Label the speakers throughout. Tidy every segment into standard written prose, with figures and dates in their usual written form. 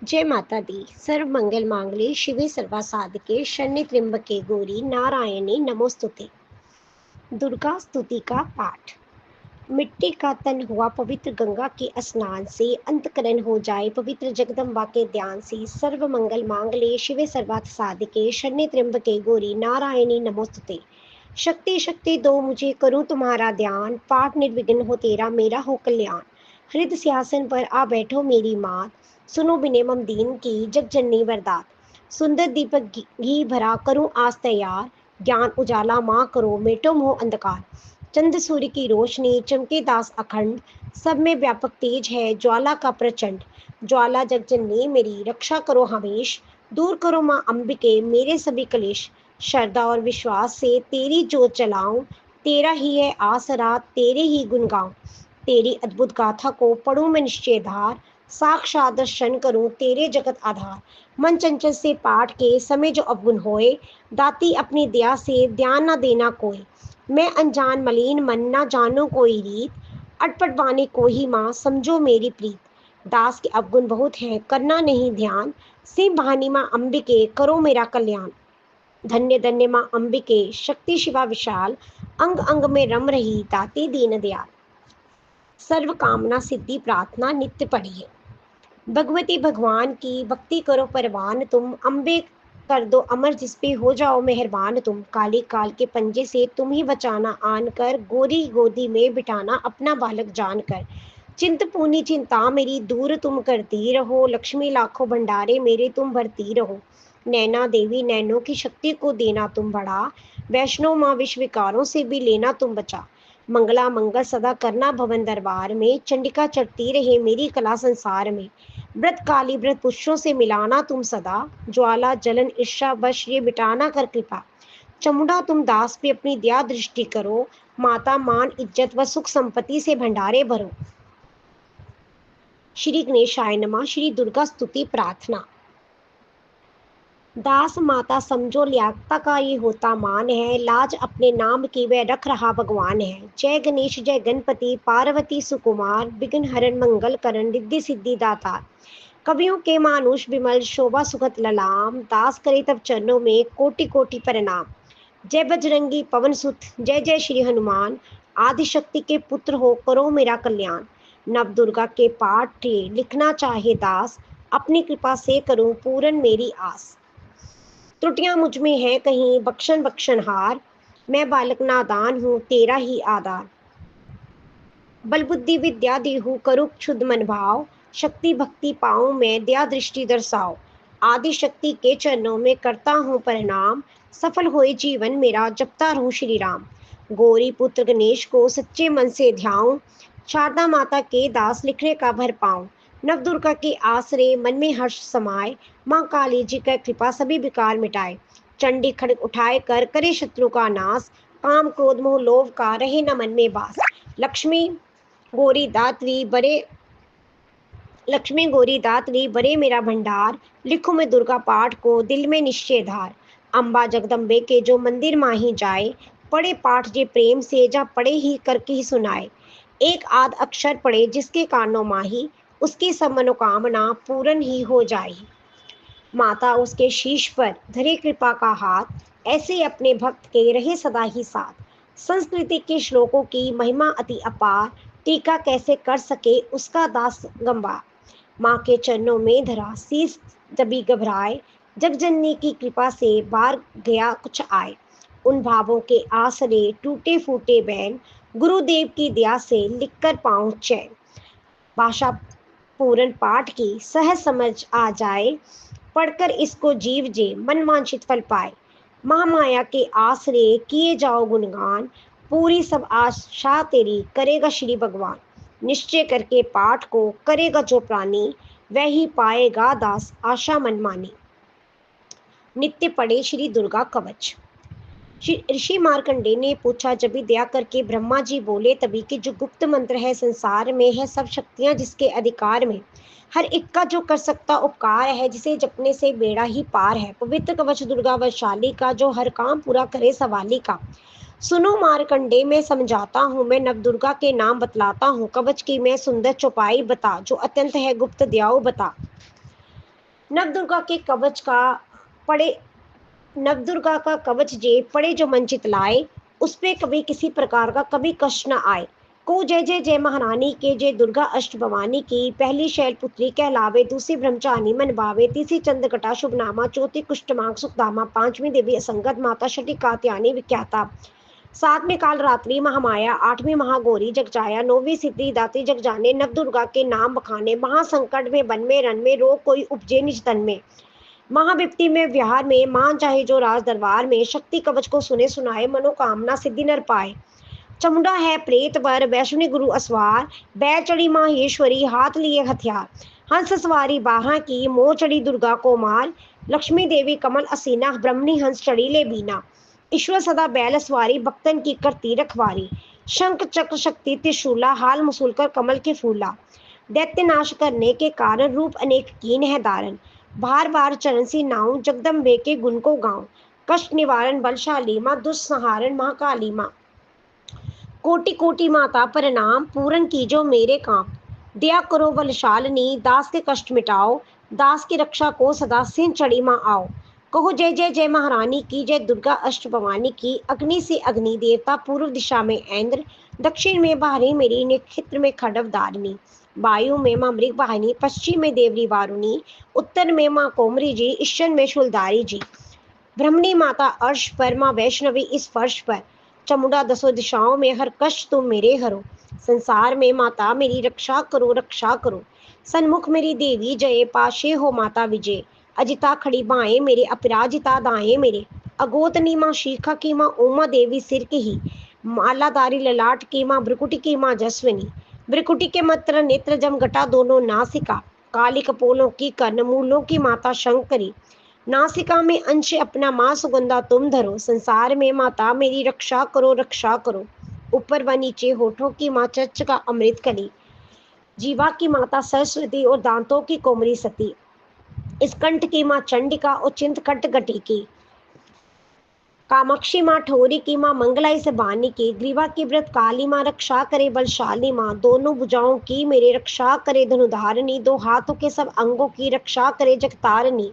Speaker 1: जय माता दी। सर्व मंगल मांगल्ये शिवे सर्वा साधके शरण्ये त्र्यंबके गौरी नारायणी नमोस्तुते। दुर्गा स्तुति का पाठ। मिट्टी का तन हुआ पवित्र गंगा के स्नान से, अंतकरण हो जाए पवित्र जगदम्बा के ध्यान से। सर्व मंगल मांगल्ये शिवे सर्वार्थ साधिके शरण्ये त्र्यंबके गौरी नारायणी नमोस्तुते। शक्ति शक्ति दो मुझे, करूं तुम्हारा ध्यान, पाठ निर्विघ्न हो तेरा, मेरा हो कल्याण। हृदय सिंहासन पर आ बैठो मेरी मात, सुनो बिने मम दीन की, जग जननी वरदात। सुंदर दीपक घी भरा करूं आज तैयार, ज्ञान उजाला माँ करो मेटो मोह अंधकार। चंद्र सूर्य की रोशनी चमके दास अखंड, सब में व्यापक तेज है ज्वाला का प्रचंड। ज्वाला जग जननी मेरी रक्षा करो हमेश, दूर करो माँ अंबिके मेरे सभी कलेश। श्रद्धा और विश्वास से तेरी जोत जलाऊं, तेरा ही है आसरा तेरे ही गुण गाऊं। तेरी अद्भुत गाथा को पढ़ूं मैं निश्चय धार, साक्षात दर्शन करूं तेरे जगत आधार। मन चंचल से पाठ के समय जो अवगुण होए, दाती अपनी दया से ध्यान न देना कोई। मैं अनजान मलिन मन न जानूं कोई रीत, अटपट वाणी को ही माँ समझो मेरी प्रीत। दास के अवगुण बहुत हैं करना नहीं ध्यान, सिंह बहानी माँ अंबिके करो मेरा कल्याण। धन्य धन्य माँ अंबिके शक्ति शिवा विशाल, अंग अंग में रम रही दाती दीन दयाल। सर्व कामना सिद्धि प्रार्थना नित्य पढ़िए। भगवती भगवान की भक्ति करो परवान तुम, अम्बे कर दो अमर जिस पे हो जाओ मेहरबान तुम। काली काल के पंजे से तुम ही बचाना आन कर, गोरी गोदी में बिठाना अपना बालक जानकर। चिंतपूर्णी चिंता मेरी दूर तुम करती रहो, लक्ष्मी लाखों भंडारे मेरे तुम भरती रहो। नैना देवी नैनों की शक्ति को देना तुम बढ़ा, वैष्णो माँ विश्व विकारों से भी लेना तुम बचा। मंगला मंगल सदा करना भवन दरबार में, चंडिका चढ़ती रहे मेरी कला संसार में। व्रत काली व्रत पुरुषों से मिलाना तुम सदा, ज्वाला जलन ईर्षा वश ये मिटाना कर कृपा। चमुंडा तुम दास पे अपनी दया दृष्टि करो, माता मान इज्जत व सुख संपत्ति से भंडारे भरो। श्री गणेशाय नमः। श्री दुर्गा स्तुति प्रार्थना। दास माता समझो लियाकता का ये होता मान है, लाज अपने नाम की वह रख रहा भगवान है। जय गणेश जय गणपति पार्वती सुकुमार, विघ्न हरण मंगल करण रिद्धि सिद्धि दाता। कवियों के मानुष विमल शोभा सुखत ललाम, दास करे तब चरणों में कोटि कोटि प्रणाम। जय बजरंगी पवन सुत जय जय श्री हनुमान, आदिशक्ति के पुत्र हो करो मेरा कल्याण। नव दुर्गा के पाठ लिखना चाहे दास, अपनी कृपा से करूं पूर्ण मेरी आस। त्रुटियां मुझ में है कहीं बख्शन बख्शन हार, मैं बालक नादान हूँ तेरा ही आधार। बल बुद्धि विद्या देहु करुक क्षुद्ध मन भाव, शक्ति भक्ति पाऊं मैं दया दृष्टि दर्शाओ। आदि शक्ति के चरणों में करता हूँ प्रणाम, सफल होए जीवन मेरा जपता रहूं श्री राम। गौरी पुत्र गणेश को सच्चे मन से ध्याऊं, शारदा माता के दास लिखने का भर पाऊं। नव दुर्गा के आसरे मन में हर्ष समाए, माँ काली जी का कृपा सभी विकार मिटाए। चंडी खड़ग उठाए कर करे शत्रु का नाश, काम क्रोध मोह लोभ का रहे न मन में बास। लक्ष्मी गोरी दात्री बड़े लक्ष्मी गोरी दात्री बड़े मेरा भंडार, लिखो मैं दुर्गा पाठ को दिल में निश्चय धार। अम्बा जगदम्बे के जो मंदिर माही जाए, पढ़े पाठ जे प्रेम से जा पढ़े ही करके ही सुनाए। एक आध अक्षर पढ़े जिसके कानों माही, उसकी सब मनोकामना पूर्ण ही हो जाए। माता उसके शीश पर धरे कृपा का हाथ, ऐसे अपने भक्त के रहे सदा ही साथ। संस्कृति के श्लोकों की महिमा अति अपार, टीका कैसे कर सके उसका दास गंभा। माँ के चरणों में धरा शीस जबी घबराए, जग जननी की कृपा से बार गया कुछ आए। उन भावों के आसरे टूटे फूटे बैन, गुरुदेव की दया से लिखकर पाऊं चैन। भाषा पूर्ण पाठ की सहज समझ आ जाए, पढ़कर इसको जीव जे मन वांछित फल पाए। महामाया के आसरे किए जाओ गुणगान, पूरी सब आशा तेरी करेगा श्री भगवान। निश्चय करके पाठ को करेगा जो प्राणी, वह ही पाएगा दास आशा मन मानी। नित्य पढ़े श्री दुर्गा कवच। ऋषि मार्कंडे ने पूछा, जब भी दया करके ब्रह्मा जी बोले तभी कि जो गुप्त मंत्र है संसार में है सब शक्तियां जिसके अधिकार में, हर एक का जो कर सकता उपकार है, जिसे जपने से बेड़ा ही पार है। पवित्र कवच दुर्गा वैशाली का जो हर काम पूरा करे सवाली का। सुनो मार्कंडे मैं समझाता हूँ, मैं नव दुर्गा के नाम बतलाता हूँ। कवच की मैं सुंदर चौपाई बता, जो अत्यंत है गुप्त दयाओ बता। नवदुर्गा के कवच का पड़े नवदुर्गा का कवच जे पड़े जो मन चितलाए, उस पे कभी किसी प्रकार का कभी कष्ट न आए। को जय जय जय महारानी के, जय दुर्गा अष्ट भवानी की। पहली शैलपुत्री कहलावे, दूसरी ब्रह्मचारिणी मन भावे, तीसरी चंद्रकटा शुभ नामा, चौथी कुष्ठमांग सुखधामा, पांचवी देवी असंगत माता, छठी कात्यायनी विख्याता, सातवीं काल रात्रि महामाया, आठवीं महागौरी जगजाया, नौवीं सिद्धि दात्री जग जाने। नवदुर्गा के नाम बखाने, महासंकट में वन में रन में, रोग कोई उपजे निज तन में। महाविपत्ति में विहार में, मान चाहे जो राज दरबार में, शक्ति कवच को सुने सुनाए, मनोकामना सिद्धि नर पाए। चमुंडा है प्रेत वर, वैष्णवी गुरु असवार, बैल चढ़ी माहेश्वरी, हाथ लिए हथियार। हंस सवारी बारह की, मोह चढ़ी दुर्गा को मार, लक्ष्मी देवी कमल असीना, ब्रह्मणी हंस चढ़ी ले बीना। ईश्वर सदा बैल सवारी, भक्तन की करती रखवारी। शंख चक्र शक्ति त्रिशूला, हाल मसूल कर कमल के फूला। दैत्य नाश करने के कारण, रूप अनेक कीन है धारण। बार बार चरण सी नाऊं, जगदम्बे के गुण को गाऊं। कष्ट निवारण बलशाली माँ, दुष्संहारण महाकाली माँ। कोटि कोटि माता प्रणाम, पूरन कीजो मेरे काम। दया करो बलशालिनी, दास के कष्ट मिटाओ, दास की रक्षा को सदा सिंह चढ़ी माँ आओ। कहो जय जय जय महारानी की, जय दुर्गा अष्ट भवानी की। अग्नि से अग्नि देवता, पूर्व दिशा में इंद्र, दक्षिण में बाहरी मेरी, नक्षत्र में खड़व धारिणी, वायु में माँ मृग वाहिनी, पश्चिम में देवरी वारुणी, उत्तर में माँ कोमरी जी, ईशान में शूलधारी जी। ब्रह्मणी माता अर्श पर, माँ वैष्णवी इस फर्श पर। चमुंडा दसों दिशाओं में, हर कष्ट तुम मेरे हरो। संसार में माता मेरी रक्षा करो रक्षा करो। सन्मुख मेरी देवी जय, पाशे हो माता विजय। अजिता खड़ी बाएं मेरे, अपराजिता दाएं मेरे। अगोतनी माँ शिखा की माँ, उमा देवी सिर की ही। मालाधारी ललाट की माँ, भ्रुकुटी की माँ जस्विनी। भ्रुकुटी के मत्र नेत्र जम घटा दोनों नासिका। काली कपोलों की कर्ण, मूलों की माता शंकरी। नासिका में अंश अपना माँ सुगंधा तुम धरो। संसार में माता मेरी रक्षा करो रक्षा करो। ऊपर व नीचे होठों की माँ, चच का अमृत कली। जीवा की माता सरस्वती और दांतों की कोमरी सती। इस कंठ की माँ चंडिका और चिंतकंठ गटी की। कामाक्षी माँ ठोरी की माँ, मंगलाई से बानी की। ग्रीवा की व्रत काली माँ, रक्षा करे बलशाली माँ। दोनों भुजाओं की मेरे रक्षा करे धनुधारिणी, दो हाथों के सब अंगों की रक्षा करे जगतारिणी।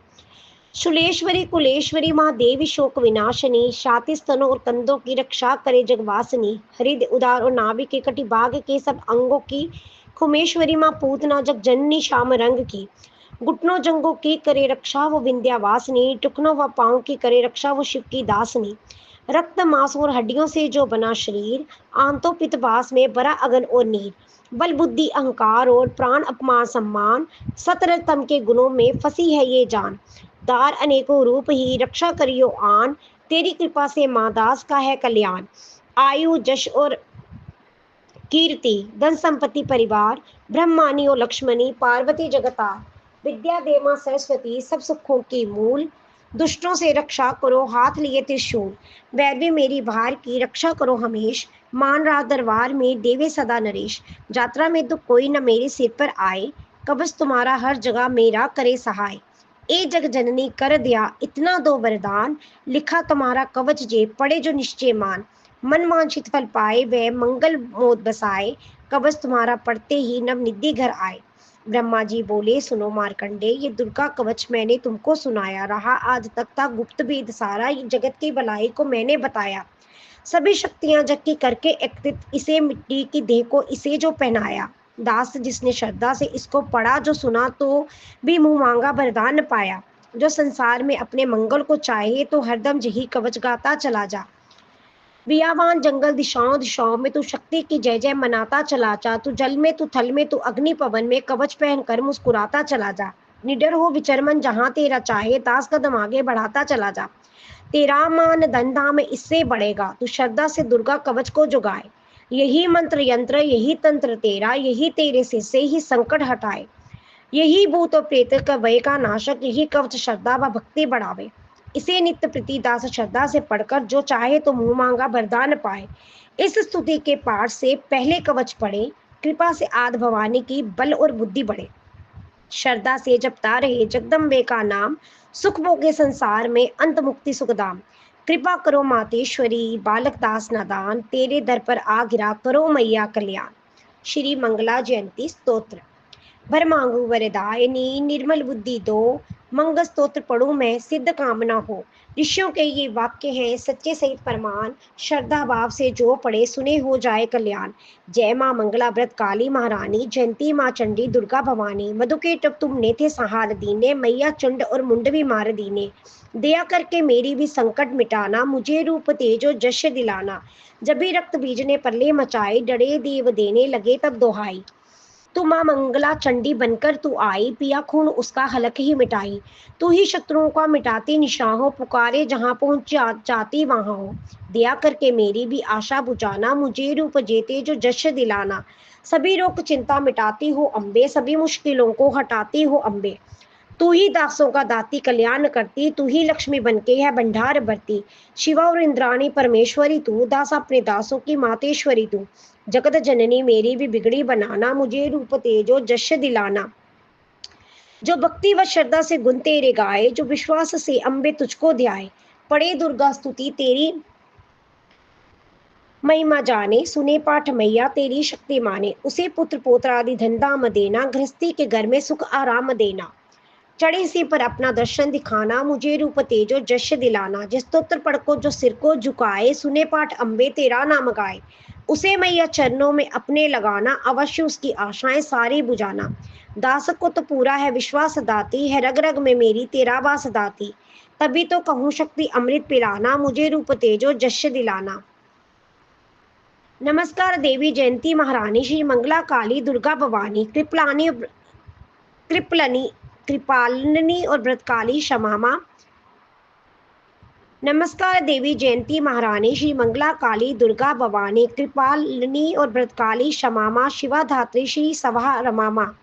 Speaker 1: शुलेश्वरी कुलेश्वरी माँ, देवी शोक विनाशिनी। छाती स्तनों और कंधों की रक्षा करे जगवासिनी। हृदय उदार और नाभि के कटिभाग के सब अंगों की। खुमेश्वरी माँ पूतना जग जननी, श्याम रंग की। घुटनों जंगों की करे रक्षा वो विंध्यावासिनी। टुकनों व पाँव की करे रक्षा वो शिव की दासनी। रक्त मांस और हड्डियों से जो बना शरीर, आंतों पित्तवास में भरा अगन और नीर। बल बुद्धि अहंकार और प्राण अपमान सम्मान, सतरतम के गुणों में फंसी है ये जान। दार अनेकों रूप ही, रक्षा करियो आन। तेरी कृपा से माँ दास का है कल्याण। आयु जश और कीर्ति, धन संपत्ति परिवार, ब्रह्मानी और लक्ष्मणी, पार्वती जगतार। विद्या दे माँ सरस्वती, सब सुखों की मूल। दुष्टों से रक्षा करो, हाथ लिए त्रिशूल। वैद्य मेरी भार की, रक्षा करो हमेश। मान राज दरबार में, देवे सदा नरेश। यात्रा में दुख कोई न मेरे सिर पर आए, कवच तुम्हारा हर जगह मेरा करे सहाय। ए जग जननी कर दिया इतना दो वरदान, लिखा तुम्हारा कवच जे पड़े जो निश्चय मान। मन वांछित फल पाए, वह मंगल मोद बसाए, कवच तुम्हारा पढ़ते ही नवनिधि घर आए। ब्रह्मा जी बोले सुनो मार्कंडे, ये दुर्गा कवच मैंने तुमको सुनाया, रहा आज तक था गुप्त भेद सारा, ये जगत की भलाई को मैंने बताया। सभी शक्तियां जग की करके एकत्रित, इसे मिट्टी की देह को इसे जो पहनाया। दास जिसने श्रद्धा से इसको पढ़ा, जो सुना तो भी मुंह मांगा वरदान न पाया। जो संसार में अपने मंगल को चाहे, तो हरदम यही कवच गाता चला जा। बियावान जंगल दिशाओं दिशाओं में तू शक्ति की जय जय मनाता चला जा। तू जल में, तू थल में, तू अग्नि पवन में, कवच पहन कर मुस्कुराता चला जा। निडर हो विचरमन जहां तेरा चाहे, दास कदम आगे बढ़ाता चला जा। तेरा मान धन धाम इससे बढ़ेगा, तू श्रद्धा से दुर्गा कवच को जुगाए। यही मंत्र यंत्र यही तंत्र तेरा, यही तेरे सिर से ही संकट हटाए। यही भूत और प्रेत का भय का नाशक, यही कवच श्रद्धा व भक्ति बढ़ावे। इसे नित्य प्रति दास श्रद्धा से पढ़कर, जो चाहे तो मुंह मांगा वरदान पाए। इस स्तुति के पाठ से पहले कवच पढ़े, कृपा से आद भवानी की बल और बुद्धि बढ़े। श्रद्धा से जपता रहे जगदम्बे का नाम, सुख भोगे संसार में अंत मुक्ति सुखदाम। कृपा करो मातेश्वरी, बालक दास नादान, तेरे दर पर आ गिरा करो मैया कल्याण। श्री मंगला जयंती स्तोत्र। भर मांगू वरदायनी, निर्मल बुद्धि दो, मंगल स्तोत्र पढ़ूं मैं सिद्ध कामना हो। ऋषियों के ये वाक्य हैं सच्चे सहित प्रमाण, श्रद्धा भाव से जो पढ़े सुने हो जाए कल्याण। जय माँ मंगला व्रत काली महारानी, जयंती माँ चंडी दुर्गा भवानी, मधु के टप तुमने थे संहार दीने, मैया चंड और मुंड भी मार दीने। दया करके मेरी भी संकट मिटाना, मुझे रूप तेजो जश दिलाना। जब भी रक्त बीज ने प्रलय मचाई, डरे देव देने लगे तब दोहाई। तू माँ मंगला चंडी बनकर तू आई, पिया खून उसका हलक ही मिटाई। तू ही शत्रुओं का मिटाती निशाह, पुकारे जहाँ पहुँच जाती वहाँ हो। दया करके मेरी भी आशा बुझाना, मुझे रूप जेते जो जश दिलाना। सभी रोग चिंता मिटाती हो अम्बे, सभी मुश्किलों को हटाती हो अम्बे। तू ही दासों का दाती कल्याण करती, तू ही लक्ष्मी बनके है भंडार भरती। शिवा और इंद्राणी परमेश्वरी तू, दास अपने दासों की मातेश्वरी तू। जगत जननी मेरी भी बिगड़ी बनाना, मुझे रूप तेजो जश दिलाना। जो भक्ति व श्रद्धा से गुण तेरे गाए, जो विश्वास से अम्बे तुझको ध्याए। पढ़े दुर्गा स्तुति तेरी महिमा जाने, सुने पाठ मैया तेरी शक्ति माने। उसे पुत्र पोत्र आदि धन धाम देना, गृहस्थी के घर में सुख आराम देना। चढ़े से पर अपना दर्शन दिखाना, मुझे रूप तेजो जश दिलाना। जिस स्तोत्र पढ़ को जो सिर को झुकाए, सुने पाठ अम्बे तेरा नाम गाए। उसे मैया चरणों में अपने लगाना, अवश्य उसकी आशाएं सारी बुझाना। दास को तो पूरा है विश्वास दाती, है रग रग में मेरी तेरा वास दाती। तभी तो कहूँ शक्ति अमृत पिलाना, मुझे रूप तेजो जश दिलाना। नमस्कार देवी जयंती महारानी, श्री मंगला काली दुर्गा भवानी, कृपलनी कृपालिनी और व्रतकाली क्षमा माँ। नमस्कार देवी जयंती महारानी, श्री मंगला काली दुर्गा भवानी, कृपालिनी और व्रतकाली क्षमा माँ, शिवा धात्री श्री सभा रमा माँ।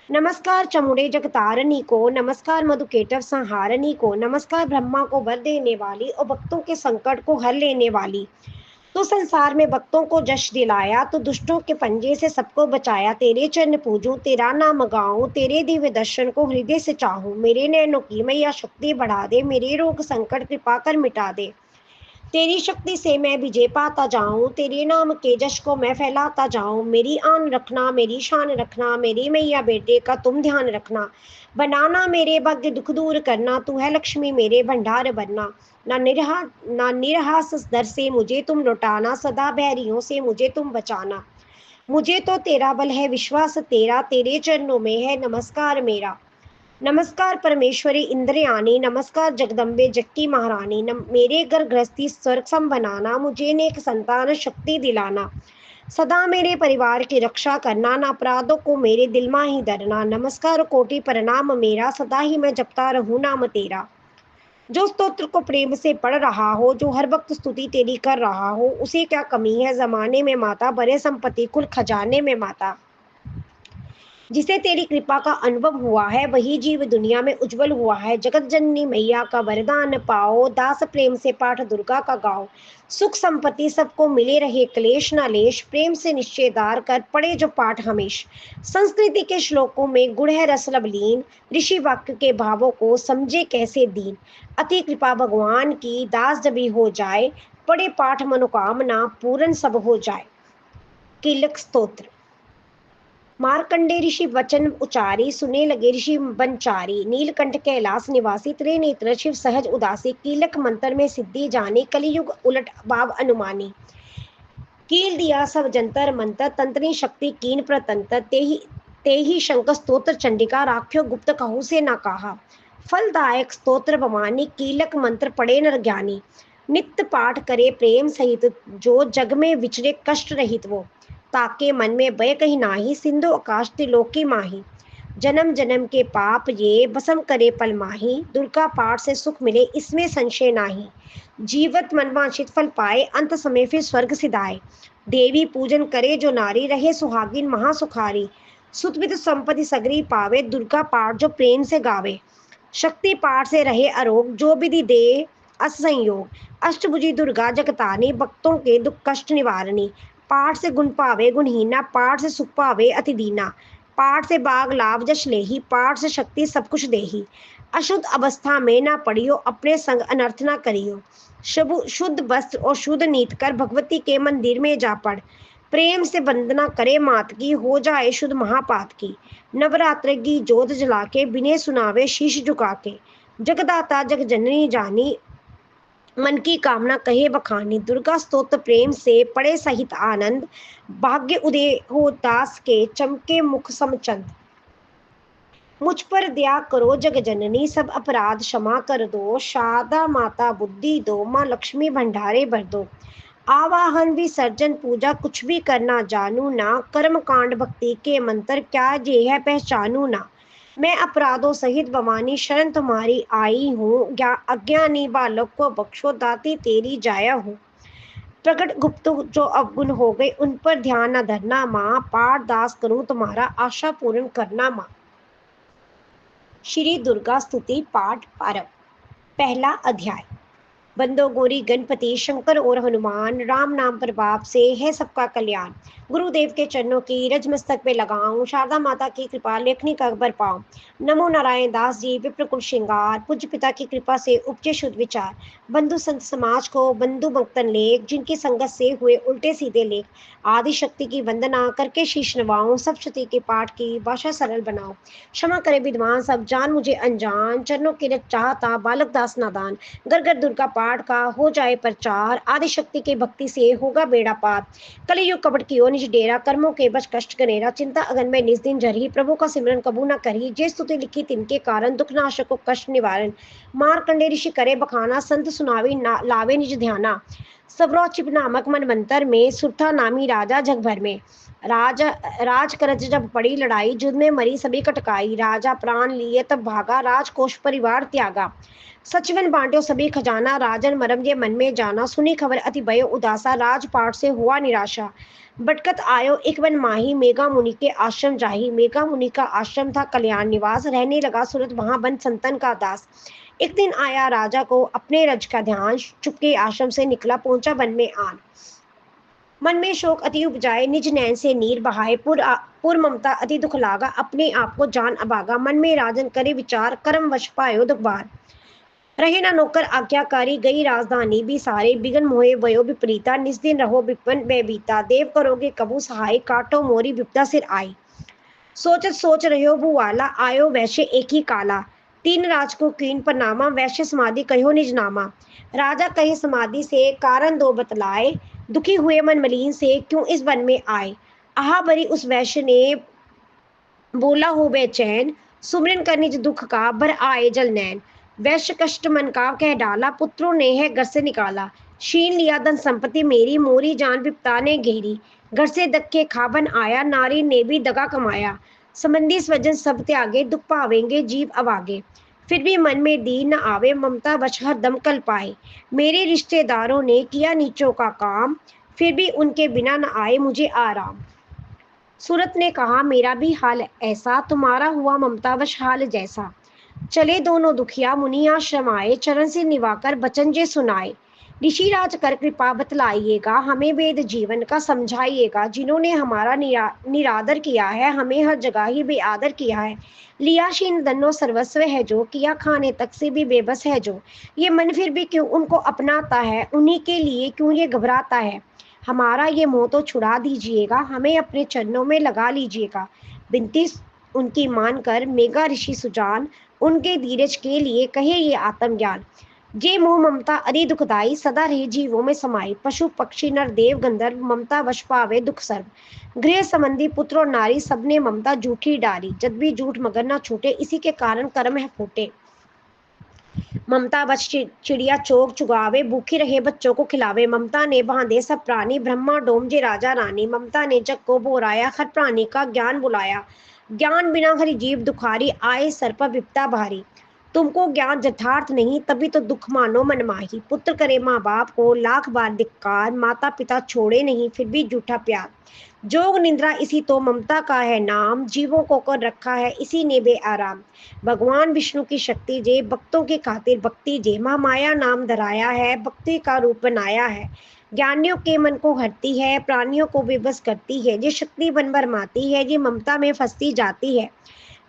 Speaker 1: नमस्कार चमुड़े जगतारनी को, नमस्कार मधुकेटव संहारनी को, नमस्कार ब्रह्मा को वर देने वाली और भक्तों के संकट को हर लेने वाली। तो संसार में भक्तों को जश दिलाया, तो दुष्टों के पंजे से सबको बचाया। तेरे चरण पूजूं, तेरा नाम गाऊं, तेरे दिव्य दर्शन को हृदय से चाहूं। मेरे नैनों की मैया शक्ति बढ़ा दे, मेरे रोग संकट कृपा कर मिटा दे। तेरी शक्ति से मैं विजय पाता जाऊं, तेरे नाम के जश को मैं फैलाता जाऊं। मेरी आन रखना, मेरी शान रखना, मेरी मैया बेटे का तुम ध्यान रखना। बनाना मेरे भाग्य दुख दूर करना, तू है लक्ष्मी मेरे भंडार बनना। ना निरहास दर से मुझे तुम लौटाना, सदा बैरियों से मुझे तुम बचाना। मुझे तो तेरा बल है विश्वास तेरा, तेरे चरणों में है नमस्कार मेरा। नमस्कार परमेश्वरी इंद्रयानी, नमस्कार जगदम्बे जक्की महारानी। मेरे घर गृहस्थी स्वर्ग सम बनाना, मुझे नेक संतान शक्ति दिलाना। सदा मेरे परिवार की रक्षा करना, ना अपराधों को मेरे दिल में ही धरना। नमस्कार कोटि प्रणाम मेरा, सदा ही मैं जपता रहूं नाम तेरा। जो स्तोत्र को प्रेम से पढ़ रहा हो, जो हर वक्त स्तुति तेरी कर रहा हो, उसे क्या कमी है जमाने में माता, भरे संपत्ति कुल खजाने में माता। जिसे तेरी कृपा का अनुभव हुआ है, वही जीव दुनिया में उज्जवल हुआ है। जगत जननी मैया का वरदान पाओ, दास प्रेम से पाठ दुर्गा का गाओ। सुख संपत्ति सबको मिले रहे क्लेश न लेश, प्रेम से निश्चयदार कर पढ़े जो पाठ हमेश। संस्कृति के श्लोकों में गुण है रस लवलीन, ऋषि वाक्य के भावों को समझे कैसे दीन। अति कृपा भगवान की, दास जब हो जाए, पढ़े पाठ मनोकामना पूर्ण सब हो जाए। कीलक स्तोत्र। मार्कंडे ऋषि वचन उचारी, सुने लगे ऋषि बनचारी। नीलकंठ कैलाश निवासी, त्रिनेत्र शिव सहज उदासी। कीलक मंत्र में सिद्धि जानी, कलियुग उलट भाव अनुमानी। कील दिया सब जंतर मंतर, तंत्री शक्ति कीन प्रतंत्र। ते ही शंकर स्तोत्र चंडिका, राख्यो गुप्त कहू से ना कहा। फलदायक स्तोत्र भवानी, कीलक मंत्र पढ़े नर ज्ञानी। नित्य पाठ करे प्रेम सहित, जो जग में विचरे कष्ट रहित वो। ताके मन में भय कहीं नाही, सिंधु आकाश त्रिलोकी माही। जन्म जन्म के पाप ये भस्म करे पल माही, दुर्गा पाठ से सुख मिले इसमें संशय नाही। जीवत मनवांछित फल पाए, अंत समय फिर स्वर्ग सिधाए। देवी पूजन करे जो नारी, रहे सुहागिन महासुखारी। सुतवित संपत्ति सगरी पावे, दुर्गा पाठ जो प्रेम से गावे। शक्ति पाठ से रहे अरोग, जो विधि दे असंयोग। अष्टभुजी दुर्गा जगतानी, भक्तों के दुख कष्ट निवारणी। पाठ से गुण पावे गुणहीना, पाठ से सुख पावे अति दीना। पाठ से बाग लाभ जश लेही, पाठ से शक्ति सब कुछ देही। अशुद्ध अवस्था में ना पड़ियो, अपने संग अनर्थ ना करियो। शुद्ध वस्त्र और शुद्ध नीत कर भगवती के मंदिर में जा पड़। प्रेम से वंदना करे मात की, हो जाए शुद्ध महापात की। नवरात्र की जोत जला के, बिने सुनावे शीश झुका के। जगदाता जग जननी जानी, मन की कामना कहे बखानी। दुर्गा स्तोत्र प्रेम से पढ़े सहित आनंद, भाग्य उदय हो दास के, चमके मुख समचंद। मुझ पर दया करो जग जननी, सब अपराध क्षमा कर दो। शारदा माता बुद्धि दो, माँ लक्ष्मी भंडारे भर दो। आवाहन विसर्जन पूजा कुछ भी करना जानू ना, कर्म कांड भक्ति के मंत्र क्या ये है पहचानू ना। मैं अपराधों सहित भवानी शरण तुम्हारी आई हूँ, अज्ञानी बालक को बख्शो दाती तेरी जाया हूँ। प्रकट गुप्त जो अवगुण हो गए उन पर ध्यान न धरना माँ, पाठ दास करूं तुम्हारा आशा पूर्ण करना माँ। श्री दुर्गा स्तुति पाठ आरंभ। पहला अध्याय। बंदो गौरी गणपति शंकर और हनुमान, राम नाम प्रभाव से है सबका कल्याण। गुरुदेव के चरणों की रज मस्तक पे लगाऊं, शारदा माता की कृपा लेखनी का अकबर पाऊं। नमो नारायण दास जी विप्र कुल श्रृंगार, पूज्य पिता की कृपा से उपजे शुद्ध विचार। बंधु संत समाज को बंधु भक्तन लेख, जिनकी संगत से हुए उल्टे सीधे लेख। आदि शक्ति की वंदना करके शीश नवाऊं, सब श्रुति के पाठ की भाषा सरल बनाऊं। क्षमा करे विद्वान सब जान मुझे अनजान, चरणों की रज चाहता बालक दास नादान। घर घर दुर्गा पाठ का हो जाए प्रचार, आदि शक्ति के भक्ति से होगा बेड़ा पार। कलयुग कपट की ओर निज डेरा, कर्मों के बच कष्ट कनेरा। चिंता अगन में निज दिन जरही, प्रभु का सिमरन कबू न करही। जे स्तुति लिखी तिनके कारण, दुख नाशक को कष्ट निवारण। मारकंडे ऋषि करे बखाना, संत सुनावी लावे निज ध्याना। सबरो चिप नामक मन मंतर में, सुरथा नामी राजा जग भर में। राज करज जब पड़ी लड़ाई, युद्ध में मरी सभी कटकाई। राजा प्राण लिए तब भागा, राजकोष परिवार त्यागा। सचिवन बांटो सभी खजाना, राजन मरम ये मन में जाना। सुनी खबर अति भयो उदासा, राजपाट से हुआ निराशा। भटकत आयो एक वन माही, मेघा मुनि के आश्रम जाही। मेघा मुनि का आश्रम था कल्याण निवास, रहने लगा सूरत वहां बन संतन का दास। एक दिन आया राजा को अपने रज का ध्यान, चुपके आश्रम से निकला पहुंचा वन में आन। मन में शोक अति उपजाए, निज नैन से नीर बहाए। पुर ममता अति दुख लागा, अपने आप को जान अभागा। मन में राजन करे विचार, कर्म वश पायो दुख बार। रहे ना नौकर आज्ञाकारी, गई राजधानी भी सारे। बिगन मोहे वयो विपरीता, निज दिन रहो विपन वे बीता। देव करोगे कबू सहाय, काटो मोरी विपदा सिर आई। सोचत सोच रहो भुआला, आयो वैश्य एक ही काला। तीन राज को कीन प्रनामा, वैश्य समाधि कहो निज नामा। राजा कहे समाधि से कारण दो बतलाए, दुखी हुए मन मलिन से क्यों इस वन में आए। आहा भरी उस वैश्य ने बोला हो बेचैन, सुमरन कर निज दुख का भर आए जल नैन। वैश्य कष्ट मन का कह डाला, पुत्रों ने है घर से निकाला। छीन लिया धन संपत्ति मेरी, मोरी जान विपता ने घेरी। घर से धक्के खाबन आया, नारी ने भी दगा कमाया। संबंधी स्वजन सब त्यागे, दुख पावेंगे जीव अभागे। फिर भी मन में दीन न आवे, ममता बच हर दम कल पाए। मेरे रिश्तेदारों ने किया नीचों का काम, फिर भी उनके बिना न आए मुझे आराम। सूरत ने कहा मेरा भी हाल ऐसा, तुम्हारा हुआ ममतावश हाल जैसा। चले दोनों दुखिया मुनि आश्रम आए, चरण से निवाकर बचन जे सुनाए। ऋषि राज कर कृपा बतलाइएगा, हमें वेद जीवन का समझाइएगा। जिन्होंने हमारा निरादर किया है, हमें हर जगह ही बेआदर किया है। लिया शीन धनो सर्वस्व है जो, किया खाने तक से भी बेबस है जो। ये मन फिर भी क्यों उनको अपनाता है, उन्हीं के लिए क्यों ये घबराता है। हमारा ये मोह तो छुड़ा दीजिएगा, हमें अपने चरणों में लगा लीजिएगा। विनती उनकी मानकर मेघा ऋषि सुजान, उनके धीरज के लिए कहे ये आत्मज्ञान। जे मोह ममता अति दुखदाई, सदा रहे जीवों में समाई। पशु पक्षी नर देव गंधर्व, ममता वश पावे दुख सर्व। गृह संबंधी पुत्र और नारी, सबने ममता झूठी डाली। जब भी झूठ मगर न छूटे, इसी के कारण कर्म है फूटे। ममता बच चिड़िया चोग चुगावे, भूखी रहे बच्चों को खिलावे। ममता ने बांधे सब प्राणी, ब्रह्मा डोमजे राजा रानी। ममता ने जग को बोराया, हर प्राणी का ज्ञान बुलाया। ज्ञान बिना हरि जीव दुखारी, आए सर पर विपदा भारी। तुमको ज्ञान यथार्थ नहीं, तभी तो दुख मानो मन माही। पुत्र करे माँ बाप को लाख बार धिक्कार, माता पिता छोड़े नहीं फिर भी झूठा प्यार। जोग निंद्रा इसी तो ममता का है नाम, जीवों को कर रखा है इसी ने बेआराम। भगवान विष्णु की शक्ति जे, भक्तों की खातिर भक्ति जे। महामाया नाम धराया है, भक्ति का रूप बनाया है। ज्ञानियों के मन को हरती है, प्राणियों को बेबस करती है। ये शक्ति बन भरमाती है, ये ममता में फंसती जाती है।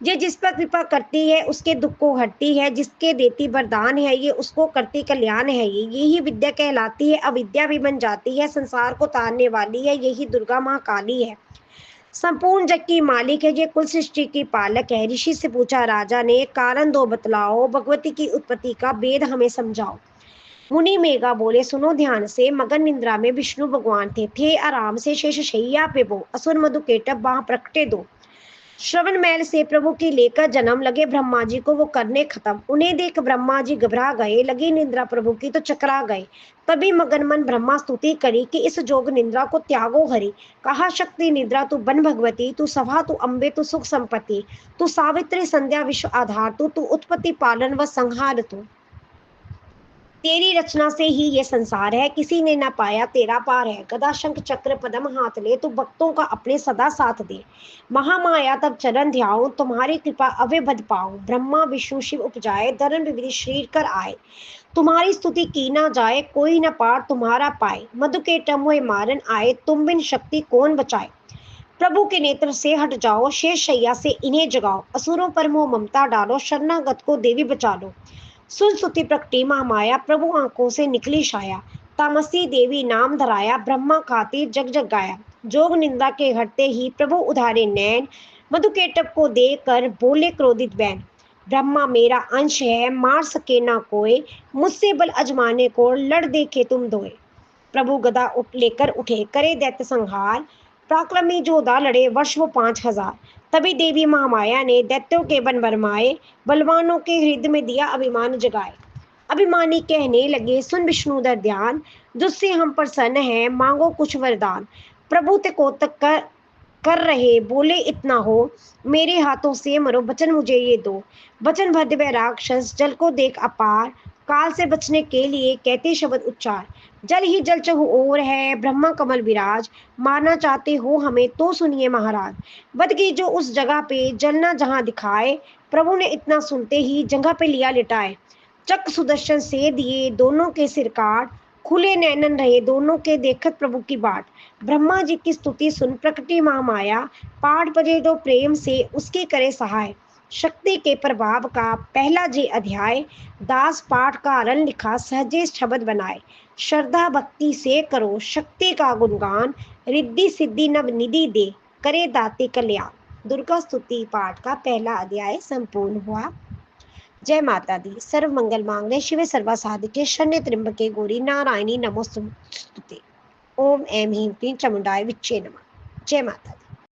Speaker 1: ये जिस पर कृपा करती है उसके दुख को हरती है, जिसके देती वरदान है ये उसको करती कल्याण है। ये यही विद्या कहलाती है, अविद्या भी बन जाती है, संसार को तारने वाली है, यही दुर्गा माँ काली है। संपूर्ण जग की मालिक है, ये कुल सृष्टि की पालक है। ऋषि से पूछा राजा ने, कारण दो बतलाओ, भगवती की उत्पत्ति का भेद हमें समझाओ। मुनि मेघा बोले, सुनो ध्यान से, मगन निद्रा में विष्णु भगवान थे आराम से शेष शैया पे वो, असुर मधु केटब वहां प्रकटे दो। श्रवण मैल से प्रभु की लेकर जन्म, लगे ब्रह्मा जी को वो करने खत्म। उन्हें देख ब्रह्मा जी घबरा गए, लगी निद्रा प्रभु की तो चकरा गए। तभी मगन मन ब्रह्मा स्तुति करी कि इस जोग निद्रा को त्यागो हरि। कहा शक्ति निद्रा तू बन भगवती, तू सभा तू अम्बे तू सुख संपत्ति, तू सावित्री संध्या विश्व आधार, तू उत्पत्ति पालन व संहार तू। तेरी रचना से ही ये संसार है, किसी ने ना पाया तेरा पार है। गदा शंख चक्र पदम हाथ ले, तू भक्तों का अपने सदा साथ दे। महामाया तब चरण ध्याओ, तुम्हारी कृपा अवे बद पाओ। ब्रह्मा विष्णु शिव उपजाए, धर्म विविध शरीर कर आए। तुम्हारी स्तुति की ना जाए, कोई न पार तुम्हारा पाए। मधु के टम हुए मारन आए, तुम बिन शक्ति कौन बचाए। प्रभु के नेत्र से हट जाओ, शेष शैया से इन्हें जगाओ। असुरों पर मोह ममता डालो, शरणागत को देवी बचा लो। सुन स्तुति प्रकटी माया, प्रभु आंखों से निकली छाया। तामसी देवी नाम धराया, ब्रह्मा खातिर जग जग गाया। जोग निंदा के हटते ही प्रभु उधारे नैन, मधु के टप को देकर बोले क्रोधित बैन। ब्रह्मा मेरा अंश है, मार सके ना कोई, मुझसे बल अजमाने को लड़ देखे तुम दोए। प्रभु गदा लेकर उठे, करे दैत्य संहार। पराक्रमी जोधा लड़े वर्ष वो 5,000। तभी देवी महामाया ने दैत्यों के बन बरमाए, बलवानों के हृदय में दिया अभिमान जगाए। अभिमानी कहने लगे, सुन विष्णुदर ध्यान, जिससे हम प्रसन्न हैं मांगो कुछ वरदान। प्रभु ते को तक कर रहे बोले, इतना हो मेरे हाथों से मरो, वचन मुझे ये दो। वचन भद्र व राक्षस जल को देख अपार, काल से बचने के लिए कहते शब्द उच्चार। जल ही जल चहु ओर है, ब्रह्मा कमल विराज। मारना चाहते हो हमें तो सुनिए महाराज। बदगी जो उस जगह पे जलना जहां दिखाए, प्रभु ने इतना सुनते ही जगह पे लिया लिटाए। चक सुदर्शन से दिए दोनों के सिर काट, खुले नैनन रहे दोनों के देखत प्रभु की बाट। ब्रह्मा जी की स्तुति सुन प्रकटी महामाया, पाठ पढ़े जो प्रेम से उसके करे सहाय। शक्ति के प्रभाव का पहला जे अध्याय, दास पाठ का रन लिखा सहजे शब्द बनाए। श्रद्धा भक्ति से करो शक्ति का गुणगान, रिद्धि सिद्धि नव निधि दे, करे दाते कल्याण। दुर्गा स्तुति पाठ का पहला अध्याय संपूर्ण हुआ। जय माता दी। सर्व मंगल मांगल्ये शिवे सर्वा साधिके, शरण्ये त्र्यंबके गौरी नारायणी नमोस्तुते। ओम ऐं ह्रीं क्लीं चामुंडाय विच्चे नमः। जय माता दी।